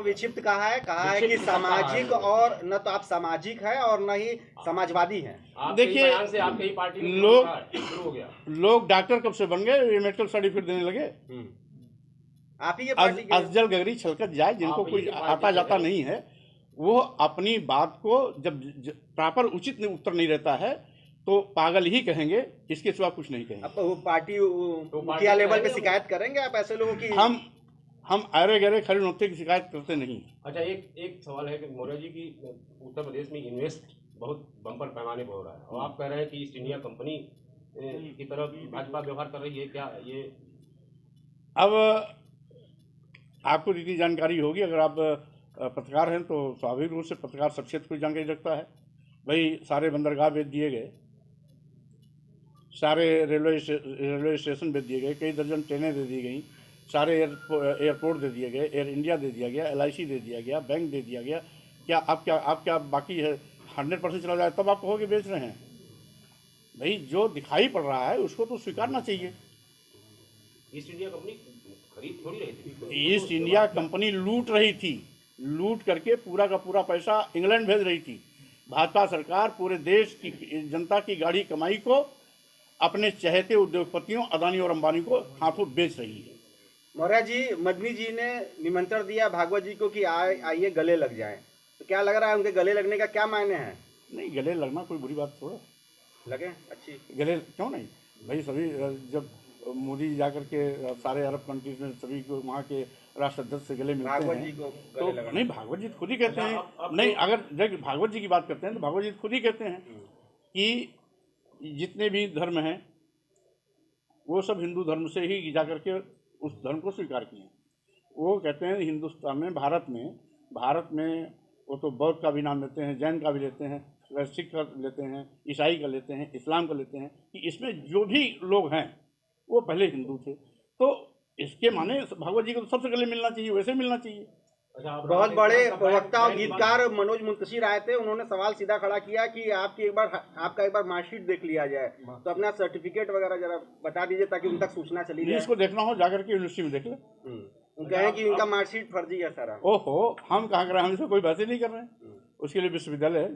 को विक्षिप्त कहा है कि सामाजिक और न तो आप सामाजिक है और न ही समाजवादी हैं। देखिए आपकी पार्टी लोग डॉक्टर कब से बन गए, मेडिकल सर्टिफिकेट देने लगे। आप ही ये पार्टी के अफजल गगरी छलकत जाए, जिनको कोई आता जाता नहीं है, वो अपनी बात को जब प्रॉपर उचित उत्तर नहीं रहता है तो पागल ही कहेंगे, इसके सिवा कुछ नहीं कहेंगे। अब वो पार्टी मुखिया लेवल पे शिकायत करेंगे आप ऐसे लोगों की? हम अरे गहरे खड़े नुक्ते की शिकायत करते नहीं। अच्छा, एक सवाल है कि मौर्य जी की उत्तर प्रदेश में इन्वेस्ट बहुत बम्पर पैमाने पर हो रहा है और आप कह रहे हैं कि ईस्ट इंडिया कंपनी की तरफ भाजपा व्यवहार कर रही है, क्या ये? अब आपको इतनी जानकारी होगी, अगर आप पत्रकार हैं तो स्वाभाविक रूप से पत्रकार सब क्षेत्र को जानकारी रखता है। भाई सारे बंदरगाह बेच दिए गए, सारे रेलवे स्टेशन बेच दिए गए, कई दर्जन ट्रेनें दे दी गई, सारे एयरपोर्ट दे दिए गए, एयर इंडिया दे दिया गया, LIC दे दिया गया, बैंक दे दिया गया। क्या आप क्या बाकी है 100% चला जाए तब आप कहोगे बेच रहे हैं? भाई जो दिखाई पड़ रहा है उसको तो स्वीकारना चाहिए। ईस्ट इंडिया कंपनी खरीद थोड़ी रही थी। ईस्ट इंडिया कंपनी लूट रही थी, लूट करके पूरा का पूरा पैसा इंग्लैंड भेज रही थी। भाजपा सरकार पूरे देश की जनता की गाढ़ी कमाई को अपने चहेते उद्योगपतियों अदानी और अंबानी को हाथों बेच रही है। मौर्य जी, मदनी जी ने निमंत्रण दिया भागवत जी को कि आइए गले लग जाएं, तो क्या लग रहा है उनके गले लगने का क्या मायने हैं? नहीं, गले लगना कोई बुरी बात थोड़ा लगे, अच्छी गले क्यों नहीं भाई। सभी जब मोदी जाकर के सारे अरब कंट्रीज में सभी को वहाँ के राष्ट्राध्यक्ष से गले मिलते हैं तो नहीं, भागवत जी खुद ही कहते हैं। नहीं, अगर जब भागवत जी की बात करते हैं तो भागवत जी खुद ही कहते हैं कि जितने भी धर्म हैं वो सब हिंदू धर्म से ही जाकर के उस धर्म को स्वीकार किए। वो कहते हैं हिंदुस्तान में, भारत में वो तो बौद्ध का भी नाम लेते हैं, जैन का भी लेते हैं, सिख का लेते हैं, ईसाई का लेते हैं, इस्लाम का लेते हैं, कि इसमें जो भी लोग हैं वो पहले हिंदू थे। तो इसके माने भागवत जी को तो सबसे गले मिलना चाहिए, वैसे मिलना चाहिए। बहुत बड़े प्रवक्ता और गीतकार मनोज मुंतशिर आए थे, उन्होंने सवाल सीधा खड़ा किया कि आपका एक बार मार्कशीट देख लिया जाए, तो अपना सर्टिफिकेट वगैरह जरा बता दीजिए ताकि उन तक सूचना चली जाए। इसको देखना हो जाकर के यूनिवर्सिटी में देख ले। कहें कि उनका मार्कशीट फर्जी है सारा। ओहो, हम कहाँ कर रहे हैं, हम इसमें कोई बात ही नहीं कर रहे हैं। उसके लिए विश्वविद्यालय है,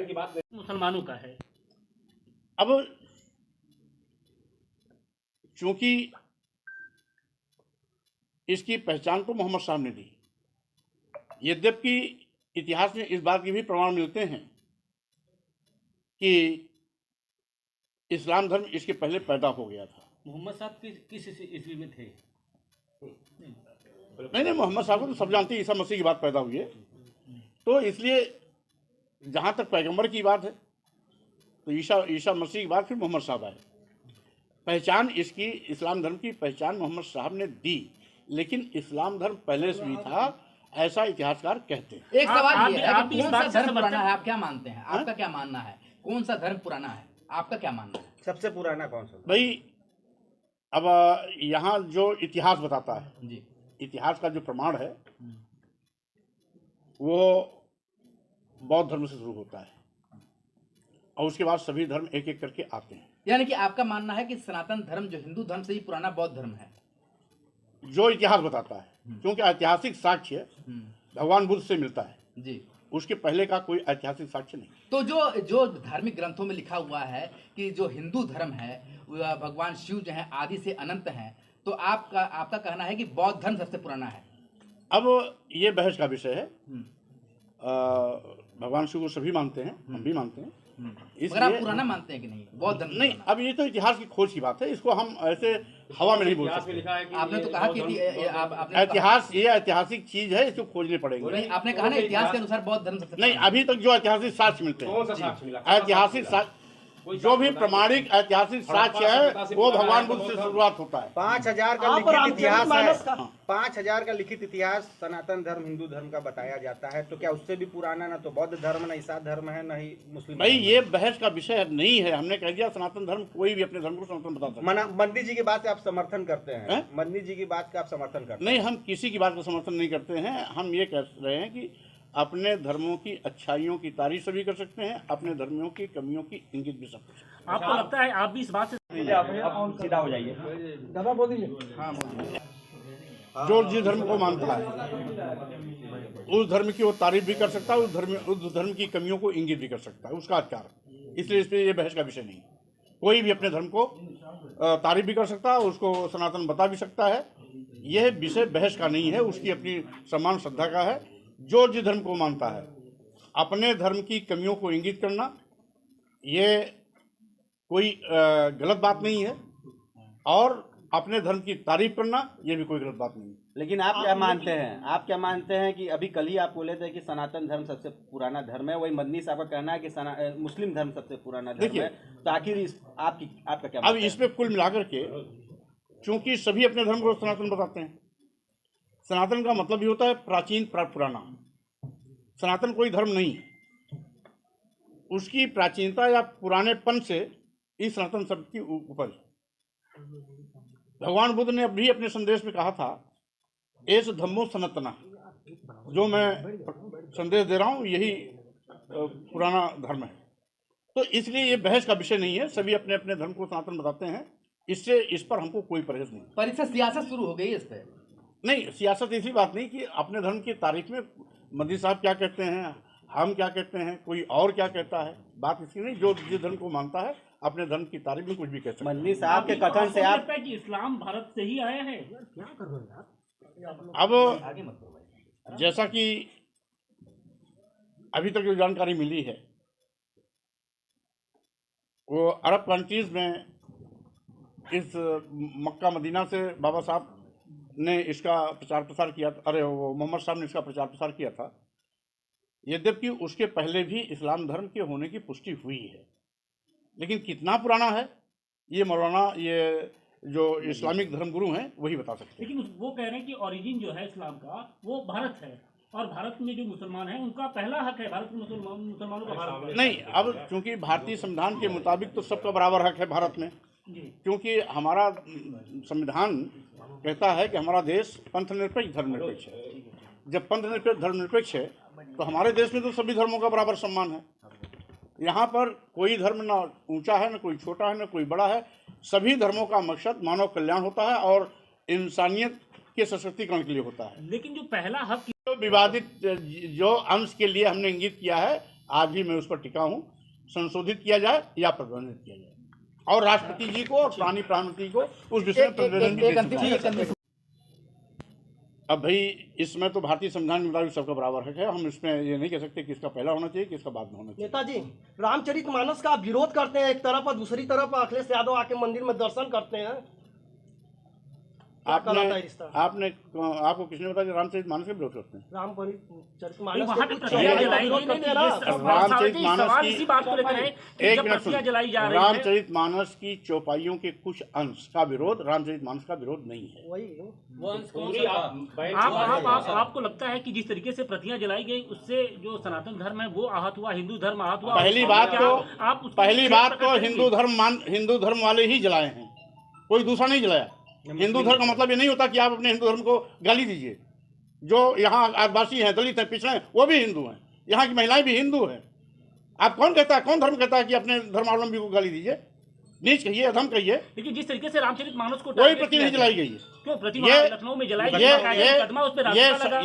की बात मुसलमानों का है। अब चूंकि इसकी पहचान तो मोहम्मद साहब ने दी, यद्यपि इतिहास में इस बात के भी प्रमाण मिलते हैं कि इस्लाम धर्म इसके पहले पैदा हो गया था। मोहम्मद साहब किस ईस्वी में थे? नहीं, मोहम्मद साहब को तो सब जानते हैं, ईसा मसीह की बात पैदा हुई है। तो इसलिए जहाँ तक पैगंबर की बात है तो ईसा मसीह की बात, फिर मोहम्मद साहब आए। पहचान इसकी इस्लाम धर्म की पहचान मोहम्मद साहब ने दी, लेकिन इस्लाम धर्म पहले से भी था, ऐसा इतिहासकार कहते हैं। एक सवाल ये है कि कौन सा धर्म पुराना है, आप क्या मानते हैं? आपका क्या मानना है, कौन सा धर्म पुराना है, आपका क्या मानना है? सबसे पुराना कौन सा? भाई अब यहाँ जो इतिहास बताता है जी, इतिहास का जो प्रमाण है वो बौद्ध धर्म से शुरू होता है और उसके बाद सभी धर्म एक एक करके आते हैं। यानी कि आपका मानना है कि सनातन धर्म जो हिंदू धर्म से ही पुराना बौद्ध धर्म है, जो इतिहास बताता है, क्योंकि ऐतिहासिक साक्ष्य भगवान बुद्ध से मिलता है जी, उसके पहले का कोई ऐतिहासिक साक्ष्य नहीं। तो जो धार्मिक ग्रंथों में लिखा हुआ है कि जो हिंदू धर्म है भगवान शिव जो है आदि से अनंत हैं, तो आपका कहना है कि बौद्ध धर्म सबसे पुराना है। अब ये बहस का विषय है। भगवान शिव को सभी मानते हैं, हम भी मानते हैं, मगर आप पुराना मानते हैं कि नहीं बौद्ध धर्म? नहीं, अब ये तो इतिहास की खोज की बात है, इसको हम ऐसे हवा में नहीं बोल सकते। आपने तो कहा कि इतिहास ये ऐतिहासिक चीज है, इसको खोजने पड़ेगी। आपने कहा ना इतिहास के अनुसार बौद्ध धर्म सबसे नहीं, अभी तक जो ऐतिहासिक साक्ष्य मिलते हैं, ऐतिहासिक जो भी प्रमाणिक ऐतिहासिक साक्ष्य है वो भगवान बुद्ध से शुरुआत होता है। 5000 का लिखित इतिहास है, 5000 का लिखित इतिहास सनातन धर्म हिंदू धर्म का बताया जाता है, तो क्या उससे भी पुराना ना तो बौद्ध धर्म, ना ईसा धर्म है, ना ही मुस्लिम? भाई ये बहस का विषय नहीं है, हमने कह दिया सनातन धर्म, कोई भी अपने धर्म को सनातन बता सकता है। मदनी जी की बात से आप समर्थन करते हैं? मदनी जी की बात का आप समर्थन करते हैं? नहीं, हम किसी की बात का समर्थन नहीं करते हैं। हम ये कह रहे हैं कि अपने धर्मों की अच्छाइयों की तारीफ सभी कर सकते हैं, अपने धर्मों की कमियों की इंगित भी सब कर सकते हैं। आपको लगता है आप भी इस बात से सीधा हो जाइए, दादा बोलिए। जो जिस धर्म को मानता है उस धर्म की वो तारीफ भी कर सकता है, उस धर्म की कमियों को इंगित भी कर सकता है, उसका अधिकार। इसलिए इस पर ये बहस का विषय नहीं। कोई भी अपने धर्म को तारीफ भी कर सकता है, उसको सनातन बता भी सकता है। यह विषय बहस का नहीं है, उसकी अपनी सम्मान श्रद्धा का है। जो जिस धर्म को मानता है, अपने धर्म की कमियों को इंगित करना ये कोई गलत बात नहीं है, और अपने धर्म की तारीफ करना ये भी कोई गलत बात नहीं है। लेकिन आप क्या मानते हैं, आप क्या मानते हैं कि अभी कल ही आप बोले थे कि सनातन धर्म सबसे पुराना धर्म है, वही मदनी साहब का कहना है कि मुस्लिम धर्म सबसे पुराना धर्म है, तो आखिर आपका क्या? अब इसमें कुल मिलाकर के, चूंकि सभी अपने धर्म को सनातन बताते हैं, सनातन का मतलब ही होता है प्राचीन पुराना। सनातन कोई धर्म नहीं, उसकी प्राचीनता या पुरानेपन से इस सनातन शब्द की उपज। भगवान बुद्ध ने भी अपने संदेश में कहा था, एस धम्मो सनातना, जो मैं संदेश दे रहा हूँ यही पुराना धर्म है। तो इसलिए ये बहस का विषय नहीं है, सभी अपने अपने धर्म को सनातन बताते हैं, इससे इस पर हमको कोई परहेज नहीं। पर इससे सियासत शुरू हो गई इस पर। नहीं, सियासत ऐसी बात नहीं कि अपने धर्म की तारीफ में मदनी साहब क्या कहते हैं, हम क्या कहते हैं, कोई और क्या कहता है, बात इसकी नहीं। जो जिस धर्म को मानता है अपने धर्म की तारीफ में कुछ भी कह सकते हैं। मदनी साहब के कथन से आप कि इस्लाम भारत से ही आया है? अब जैसा कि अभी तक जो जानकारी मिली है, वो अरब कंट्रीज में इस मक्का मदीना से बाबा साहब ने इसका प्रचार प्रसार किया था, अरे वो मोहम्मद साहब ने इसका प्रचार प्रसार किया था। यद्यपि उसके पहले भी इस्लाम धर्म के होने की पुष्टि हुई है, लेकिन कितना पुराना है ये मौलाना, ये जो इस्लामिक धर्मगुरु हैं वही बता सकते हैं। लेकिन वो कह रहे हैं कि ओरिजिन जो है इस्लाम का वो भारत है, और भारत में जो मुसलमान हैं उनका पहला हक है, भारत के मुसलमानों का भारत नहीं। अब चूंकि भारतीय संविधान के मुताबिक तो सबका बराबर हक है भारत में, क्योंकि हमारा संविधान कहता है कि हमारा देश पंथनिरपेक्ष धर्मनिरपेक्ष है। जब पंथनिरपेक्ष धर्मनिरपेक्ष है तो हमारे देश में तो सभी धर्मों का बराबर सम्मान है। यहाँ पर कोई धर्म ना ऊंचा है, ना कोई छोटा है, ना कोई बड़ा है। सभी धर्मों का मकसद मानव कल्याण होता है और इंसानियत के सशक्तिकरण के लिए होता है। लेकिन जो पहला हक, तो विवादित जो अंश के लिए हमने इंगित किया है, आज भी मैं उस पर टिका हूँ, संशोधित किया जाए या प्रतिबंधित किया जाए, और राष्ट्रपति जी को और पुरानी प्रधानमंत्री को उस विषय में प्रतिवेदन। अब भाई इसमें तो भारतीय संविधान के मुताबिक सबका बराबर हक है। हम इसमें ये नहीं कह सकते कि इसका पहला होना चाहिए, किसका बाद में होना चाहिए। नेताजी, रामचरितमानस का विरोध करते हैं एक तरफ, और दूसरी तरफ अखिलेश यादव आके मंदिर में दर्शन करते हैं। आपको किसने बताया रामचरितमानस का विरोध करते हैं? रामचरितमानस रामचरितमानस की चौपाइयों के कुछ अंश का विरोध रामचरितमानस का विरोध नहीं है। वही आपको लगता है कि जिस तरीके से प्रतियां जलाई गई उससे जो सनातन धर्म है वो आहत हुआ, हिंदू धर्म आहत हुआ? पहली बात तो हिंदू धर्म वाले ही जलाए हैं, कोई दूसरा नहीं जलाया। हिंदू धर्म का मतलब ये नहीं होता कि आप अपने हिंदू धर्म को गाली दीजिए। जो यहाँ आदिवासी हैं, दलित हैं, पिछड़े हैं, वो भी हिंदू हैं। यहाँ की महिलाएं भी हिंदू हैं। आप कौन धर्म कहता है कि अपने धर्मावलंबी को गाली दीजिए? नीच कहिए, अधम कहिए। लेकिन जिस तरीके से रामचरितमानस को कोई प्रति नहीं जलाई गई है। क्यों प्रतिमा लखनऊ में जलाई गई?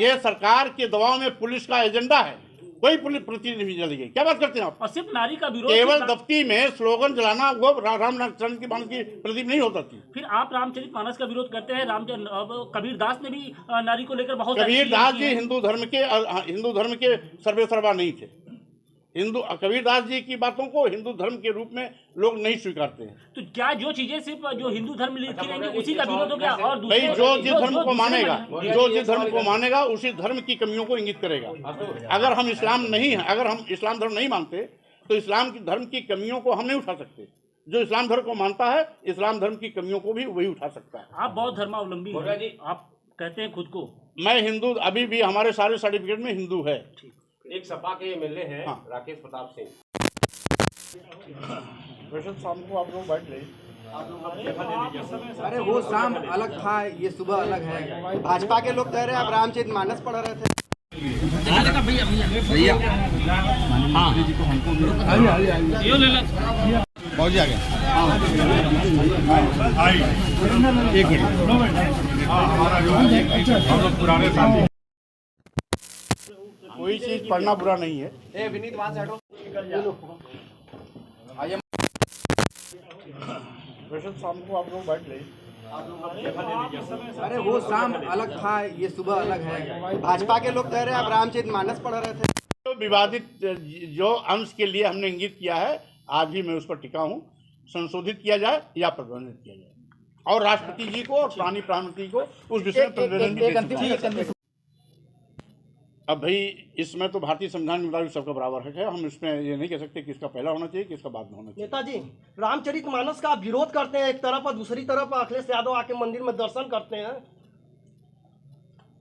ये सरकार के दबाव में पुलिस का एजेंडा है, कोई पुलिस प्रति नहीं जलाई गई। क्या बात करते हैं आप? और सिर्फ नारी का विरोध, केवल दफ्ती में स्लोगन जलाना वो रामचरितमानस की प्रदीप नहीं होता थी। फिर आप रामचरितमानस का विरोध करते हैं। कबीर दास ने भी नारी को लेकर बहुत, कबीर दास जी हिंदू धर्म के सर्वेसर्वा नहीं थे। कबीर दास जी की बातों को हिंदू धर्म के रूप में लोग नहीं स्वीकारते हैं। तो क्या जो चीजें सिर्फ जो हिंदू धर्म में लिखी रहेंगी उसी का विरोध हो गया? और भाई जो जिस धर्म को मानेगा उसी धर्म की कमियों को इंगित करेगा। अगर हम इस्लाम इस्लाम धर्म नहीं मानते तो इस्लाम धर्म की कमियों को हम नहीं उठा सकते। जो इस्लाम धर्म को मानता है, इस्लाम धर्म की कमियों को भी वही उठा सकता है। आप बहुत धर्मावलंबी हैं, आप कहते हैं खुद को। मैं हिंदू, अभी भी हमारे सारे सर्टिफिकेट में हिंदू है। एक सपा के एमएलए हैं राकेश प्रताप सिंह। वैसे शाम को आप लोग बैठ ले। अरे वो शाम अलग था, ये सुबह अलग है। भाजपा के लोग कह रहे हैं आप रामचरितमानस पढ़ रहे थे। बहुत आ गया। एक मिनट, हम लोग पुराने साथी। कोई चीज पढ़ना बुरा नहीं है। वैसे शाम को आप लोग बैठ रहे, अरे वो शाम अलग था, ये सुबह अलग है। भाजपा के लोग कह रहे हैं आप रामचरितमानस पढ़ रहे थे। तो विवादित जो अंश के लिए हमने इंगित किया है, आज भी मैं उस पर टिका हूँ। संशोधित किया जाए या प्रतिबंधित किया जाए, और राष्ट्रपति जी को और पुरानी प्रधानमंत्री को उस विषय में प्रतिवेदन भी दे चुका है। अब भाई इसमें तो भारतीय संविधान के मुताबिक सबका बराबर हक है। हम इसमें ये नहीं कह सकते किसका पहला होना चाहिए, किसका बाद में होना चाहिए। नेताजी, रामचरितमानस का आप विरोध करते हैं एक तरफ, और दूसरी तरफ अखिलेश यादव आके मंदिर में दर्शन करते हैं।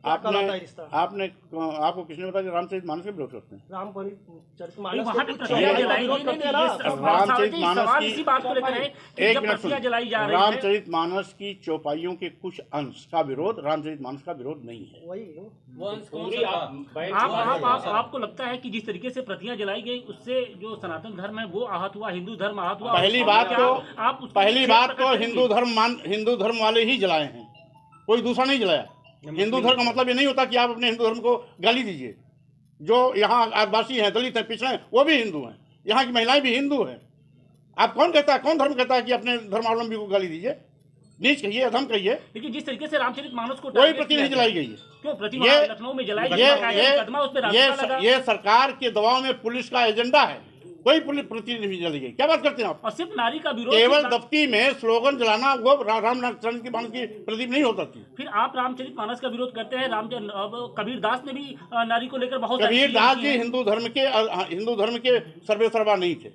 आपने आपको किसने बताया कि रामचरितमानस के विरोध करते हैं? रामचरितमानस वहाँ पे प्रतिक्रिया जलाई गई, नहीं, रामचरितमानस की चौपाइयों के कुछ अंश का विरोध रामचरितमानस का विरोध नहीं है। वही आपको लगता है कि जिस तरीके से प्रतियां जलाई गई उससे जो सनातन धर्म है वो आहत हुआ, हिंदू धर्म आहत हुआ? पहली बात तो हिंदू धर्म वाले ही जलाए हैं, कोई दूसरा नहीं जलाया। हिंदू धर्म का मतलब ये नहीं होता कि आप अपने हिंदू धर्म को गाली दीजिए। जो यहाँ आदिवासी हैं, दलित हैं, पिछड़े हैं, वो भी हिंदू हैं। यहाँ की महिलाएं भी हिंदू हैं। आप कौन धर्म कहता है कि अपने धर्मावलंबी को गाली दीजिए? नीच कहिए, अधम कहिए। लेकिन जिस तरीके से रामचरितमानस को कोई प्रति नहीं जलाई गई है। क्यों प्रतिमा लखनऊ में जलाई गई? ये सरकार के दबाव में पुलिस का एजेंडा है। कोई पुलिस प्रति नहीं जलाई गई। क्या बात करते हैं आप? और सिर्फ नारी का विरोध, केवल दफ्ती में स्लोगन जलाना वो रामचरितमानस की प्रदीप नहीं होता थी। फिर आप रामचरितमानस का विरोध करते हैं। कबीरदास ने भी नारी को लेकर बहुत, कबीरदास जी हिंदू धर्म के सर्वेसर्वा नहीं थे।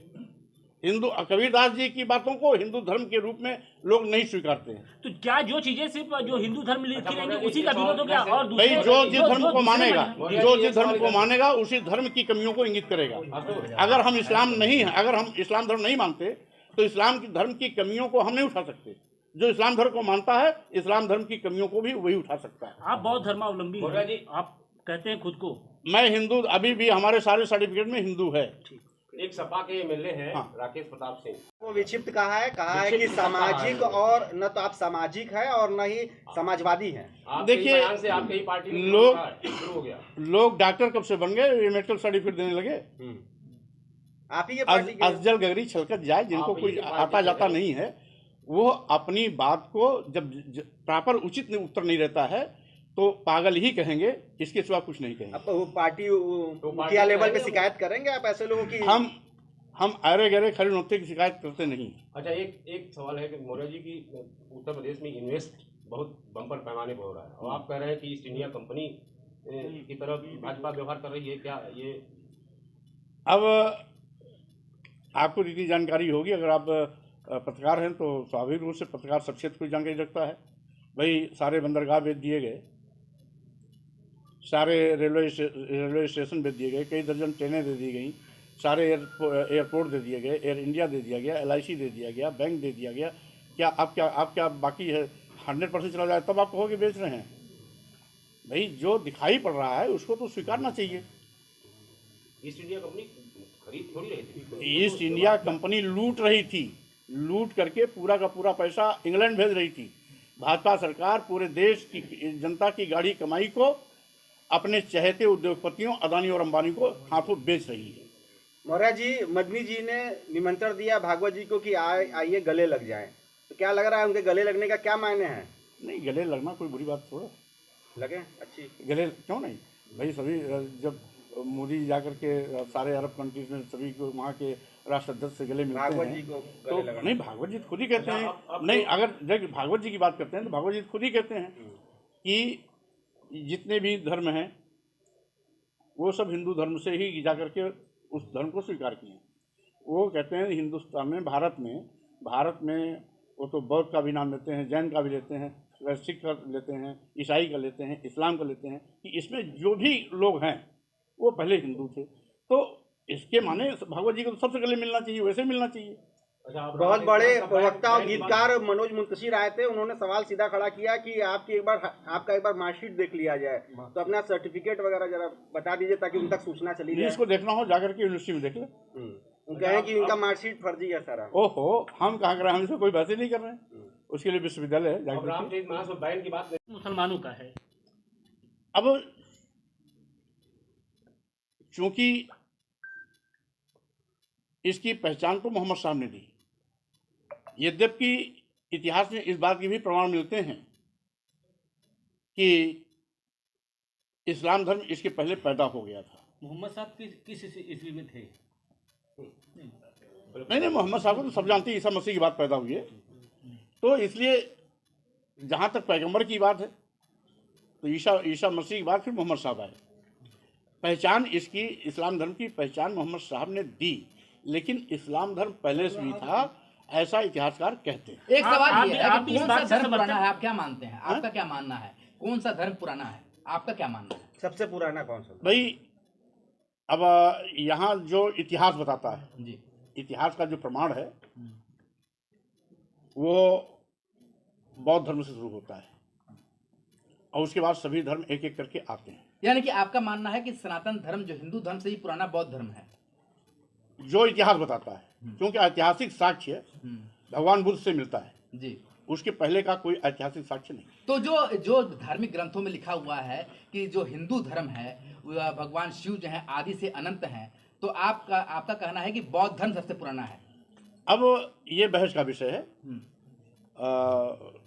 कबीरदास जी की बातों को हिंदू धर्म के रूप में लोग नहीं स्वीकारते हैं। तो क्या जो चीजें सिर्फ जो हिंदू धर्म लिखी रहेंगी उसी का विरोध हो गया? और भाई जो जिस धर्म को मानेगा उसी धर्म की कमियों को इंगित करेगा। अगर हम इस्लाम धर्म नहीं मानते तो इस्लाम की धर्म की कमियों को हम नहीं उठा सकते। जो इस्लाम धर्म को मानता है, इस्लाम धर्म की कमियों को भी वही उठा सकता है। आप बौद्ध धर्मावलंबी हैं, आप कहते हैं खुद को। मैं हिंदू, अभी भी हमारे सारे सर्टिफिकेट में हिंदू है। एक सपा के एमएलए हैं राकेश प्रताप सिंह, वो विक्षिप्त कहा है कि सामाजिक, और न तो आप सामाजिक है और न ही समाजवादी हैं। देखिए, आपकी पार्टी लोग डॉक्टर कब से बन गए, ये मेडिकल सर्टिफिकेट देने लगे। आप ही ये पार्टी अफजल गगरी छलकत जाए, जिनको कोई आता जाता नहीं है, वो अपनी बात को जब प्रॉपर उचित उत्तर नहीं रहता है तो पागल ही कहेंगे, इसके सिवा कुछ नहीं कहेंगे। अब वो पार्टी मुखिया लेवल पे शिकायत करेंगे आप ऐसे लोगों की? हम अरे गहरे खड़े नोते की शिकायत करते नहीं। अच्छा, एक सवाल है कि मौर्य जी की उत्तर प्रदेश में इन्वेस्ट बहुत बम्पर पैमाने पर हो रहा है, और आप कह रहे हैं कि ईस्ट इंडिया कंपनी की तरफ भाजपा व्यवहार कर रही है, क्या ये? अब आपको इतनी जानकारी होगी, अगर आप पत्रकार हैं तो स्वाभाविक रूप से पत्रकार सब क्षेत्र को जानकारी रखता है। भाई सारे बंदरगाह बेच दिए गए, सारे रेलवे स्टेशन बेच दिए गए, कई दर्जन ट्रेनें दे दी गई, सारे एयरपोर्ट दे दिए गए, एयर इंडिया दे दिया गया, LIC दे दिया गया, बैंक दे दिया गया। क्या आप क्या बाकी है? 100% चला जाए तब आप कहोगे बेच रहे हैं। भाई जो दिखाई पड़ रहा है उसको तो स्वीकारना चाहिए। ईस्ट इंडिया कंपनी खरीद थोड़ी रही थी। ईस्ट इंडिया कंपनी लूट रही थी, लूट करके पूरा का पूरा पैसा इंग्लैंड भेज रही थी। भाजपा सरकार पूरे देश की जनता की गाढ़ी कमाई को अपने चहेते उद्योगपतियों अदानी और अंबानी को हाथों बेच रही है। मौर्य जी, मदनी जी ने निमंत्रण दिया भागवत जी को कि आइए गले लग जाएं, तो क्या लग रहा है उनके गले लगने का क्या मायने हैं? नहीं, गले लगना कोई बुरी बात थोड़ा लगे, अच्छी गले क्यों नहीं भाई। सभी जब मोदी जाकर के सारे अरब कंट्रीज में सभी को वहाँ के राष्ट्राध्यक्ष से गले मिलते हैं तो नहीं, भागवत जी खुद ही कहते हैं। नहीं, अगर जब भागवत जी की बात करते हैं तो भागवत जी खुद ही कहते हैं कि जितने भी धर्म हैं वो सब हिंदू धर्म से ही जा करके उस धर्म को स्वीकार किए। वो कहते हैं हिंदुस्तान में, भारत में वो तो बौद्ध का भी नाम लेते हैं, जैन का भी लेते हैं, सिख का लेते हैं, ईसाई का लेते हैं, इस्लाम का लेते हैं, कि इसमें जो भी लोग हैं वो पहले हिंदू थे। तो इसके माने भागवत जी को तो सबसे गले मिलना चाहिए, वैसे मिलना चाहिए। बहुत बड़े प्रवक्ता और गीतकार मनोज मुंतशिर आए थे, उन्होंने सवाल सीधा खड़ा किया कि आपका एक बार मार्कशीट देख लिया जाए, तो अपना सर्टिफिकेट वगैरह जरा बता दीजिए ताकि उन तक सूचना चली जाए। इसको देखना हो जाकर के यूनिवर्सिटी में देख ले। वो कहें कि उनका मार्कशीट फर्जी है सारा। ओहो, हम कहाँ कर रहे हैं, हम इसमें कोई बात ही नहीं कर रहे हैं। उसके लिए विश्वविद्यालय है। मुसलमानों का है। अब चूंकि इसकी पहचान तो मोहम्मद साहब ने दी, यद्यपि इतिहास में इस बात के भी प्रमाण मिलते हैं कि इस्लाम धर्म इसके पहले पैदा हो गया था। मोहम्मद साहब किस ईस्वी में थे? नहीं, मोहम्मद साहब को तो सब जानते हैं, ईसा मसीह की बात पैदा हुई है। तो इसलिए जहाँ तक पैगंबर की बात है तो ईसा मसीह की बात, फिर मोहम्मद साहब आए। पहचान इसकी, इस्लाम धर्म की पहचान मोहम्मद साहब ने दी, लेकिन इस्लाम धर्म पहले से भी था, ऐसा इतिहासकार कहते हैं। एक सवाल ये है आप कि इस कौन बात सा से धर्म समर्थन- पुराना है, आप क्या मानते हैं? आपका क्या मानना है? कौन सा धर्म पुराना है? आपका क्या मानना है? सबसे पुराना कौन सा? भाई अब यहाँ जो इतिहास बताता है, जी, इतिहास का जो प्रमाण है वो बौद्ध धर्म से शुरू होता है और उसके बाद सभी धर्म एक एक करके आते हैं। यानी कि आपका मानना है कि सनातन धर्म जो हिंदू धर्म से ही पुराना बौद्ध धर्म है? जो इतिहास बताता है, क्योंकि ऐतिहासिक साक्ष्य भगवान बुद्ध से मिलता है, जी। उसके पहले का कोई ऐतिहासिक साक्ष्य नहीं। तो जो धार्मिक ग्रंथों में लिखा हुआ है कि जो हिंदू धर्म है, वह भगवान शिव जो है आदि से अनंत हैं, तो आपका कहना है कि बौद्ध धर्म सबसे पुराना है? अब ये बहस का विषय है।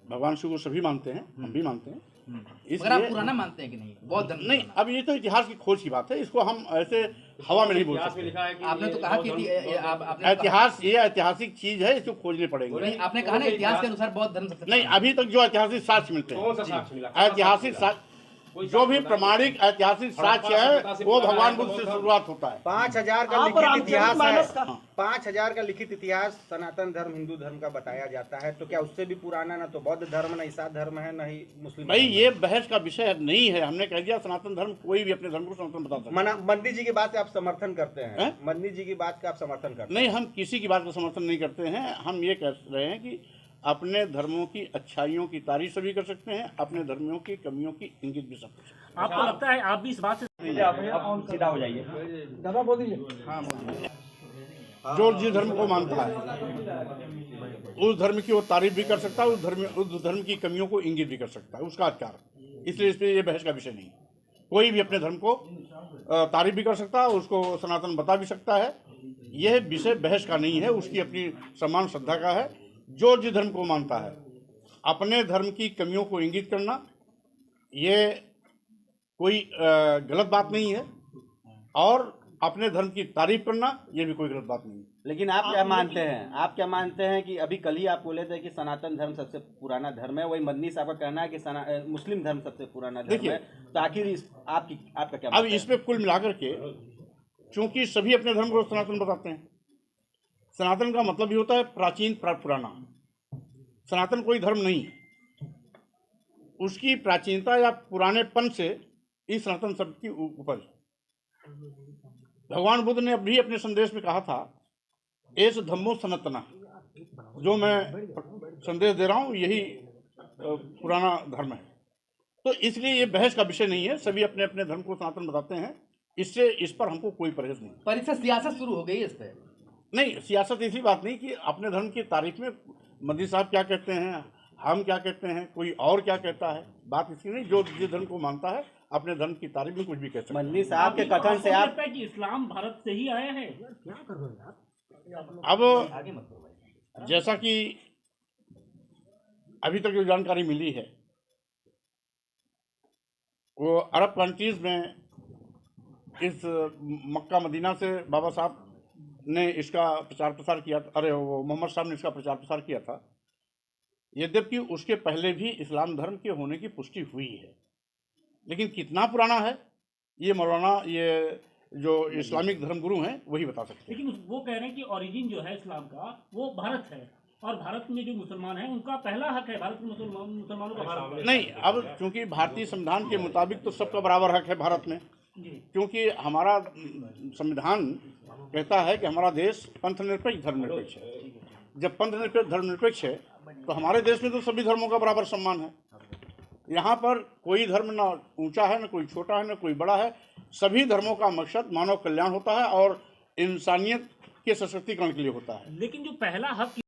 भगवान शिव को सभी मानते हैं, हम भी मानते हैं, मगर आप पुराना मानते हैं कि नहीं बौद्ध धर्म? नहीं, अब ये तो इतिहास की खोज की बात है, इसको हम ऐसे हवा में नहीं बोल सकते। आपने तो कहा कि आपने इतिहास ये ऐतिहासिक चीज है, इसको खोजने पड़ेंगे। नहीं, आपने कहा ना इतिहास के अनुसार बौद्ध धर्म सबसे नहीं, अभी तक जो ऐतिहासिक साक्ष्य मिलते कौन सा हैं, साक्ष्य मिला? ऐतिहासिक साक्ष्य जो भी प्रमाणिक ऐतिहासिक साक्ष्य है वो भगवान बुद्ध से शुरुआत होता है। 5000 का आप लिखित रामचरित इतिहास मानस है, का 5000 का लिखित इतिहास सनातन धर्म हिंदू धर्म का बताया जाता है, तो क्या उससे भी पुराना ना तो बौद्ध धर्म, ना ईसा धर्म है, ना ही मुस्लिम भाई धर्म ये बहस का विषय नहीं है, हमने कह दिया सनातन धर्म, कोई भी अपने धर्म को सनातन बता सकता है। मंदिर जी की बात से आप समर्थन करते हैं? हैं? मंदिर जी की बात का आप समर्थन करते हैं? नहीं, हम किसी की बात का समर्थन नहीं करते हैं। हम ये कह रहे हैं कि अपने धर्मों की अच्छाइयों की तारीफ सभी कर सकते हैं, अपने धर्मों की कमियों की इंगित भी सब कर सकते हैं। आपको लगता है आप भी इस बात से सीधा हो जाइए। दादा बोल दीजिए। जो जिस धर्म को मानता है उस धर्म की वो तारीफ भी कर सकता है, उस धर्म की कमियों को इंगित भी कर सकता है, उसका अधिकार। इसलिए इस पर ये बहस का विषय नहीं। कोई भी अपने धर्म को तारीफ भी कर सकता है, उसको सनातन बता भी सकता है। यह विषय बहस का नहीं है, उसकी अपनी सम्मान श्रद्धा का है। जो जिस धर्म को मानता है, अपने धर्म की कमियों को इंगित करना ये कोई गलत बात नहीं है, और अपने धर्म की तारीफ करना ये भी कोई गलत बात नहीं है। लेकिन आप क्या मानते हैं? आप क्या मानते हैं कि अभी कल ही आप बोले थे कि सनातन धर्म सबसे पुराना धर्म है, वही मदनी साहब का कहना है कि मुस्लिम धर्म सबसे पुराना धर्म है, तो आखिर आपका क्या? अब इसमें कुल मिलाकर के चूंकि सभी अपने धर्म को सनातन बताते हैं, सनातन का मतलब ये होता है प्राचीन पुराना। सनातन कोई धर्म नहीं, उसकी प्राचीनता या पुरानेपन से इस सनातन शब्द की उपज। भगवान बुद्ध ने अभी अपने संदेश में कहा था, एस धम्मो सनातना, जो मैं संदेश दे रहा हूँ यही पुराना धर्म है। तो इसलिए ये बहस का विषय नहीं है, सभी अपने अपने धर्म को सनातन बताते हैं, इससे इस पर हमको कोई परहेज नहीं। पर इससे सियासत शुरू हो गई इस पर? नहीं, सियासत इसी बात नहीं कि अपने धर्म की तारीफ में मदनी साहब क्या कहते हैं, हम क्या कहते हैं, कोई और क्या कहता है, बात इसकी नहीं। जो जिस धर्म को मानता है अपने धर्म की तारीफ में कुछ भी कह सकते हैं। मदनी साहब के कथन से आप लगता है कि इस्लाम भारत से ही आया है? अब जैसा कि अभी तक जो जानकारी मिली है, वो अरब कंट्रीज में इस मक्का मदीना से बाबा साहब ने इसका प्रचार प्रसार किया था। अरे वो मोहम्मद साहब ने इसका प्रचार प्रसार किया था। यद्यपि उसके पहले भी इस्लाम धर्म के होने की पुष्टि हुई है, लेकिन कितना पुराना है ये मौलाना, ये जो इस्लामिक धर्मगुरु हैं वही बता सकते हैं। लेकिन वो कह रहे हैं कि ओरिजिन जो है इस्लाम का वो भारत है, और भारत में जो मुसलमान हैं उनका पहला हक है, भारत के मुसलमानों का भारत में। नहीं, अब चूंकि भारतीय संविधान के मुताबिक तो सबका बराबर हक है भारत में, क्योंकि हमारा संविधान कहता है कि हमारा देश पंथनिरपेक्ष धर्मनिरपेक्ष है। जब पंथनिरपेक्ष धर्मनिरपेक्ष है तो हमारे देश में तो सभी धर्मों का बराबर सम्मान है। यहाँ पर कोई धर्म ना ऊंचा है, ना कोई छोटा है, ना कोई बड़ा है। सभी धर्मों का मकसद मानव कल्याण होता है और इंसानियत के सशक्तिकरण के लिए होता है। लेकिन जो पहला हक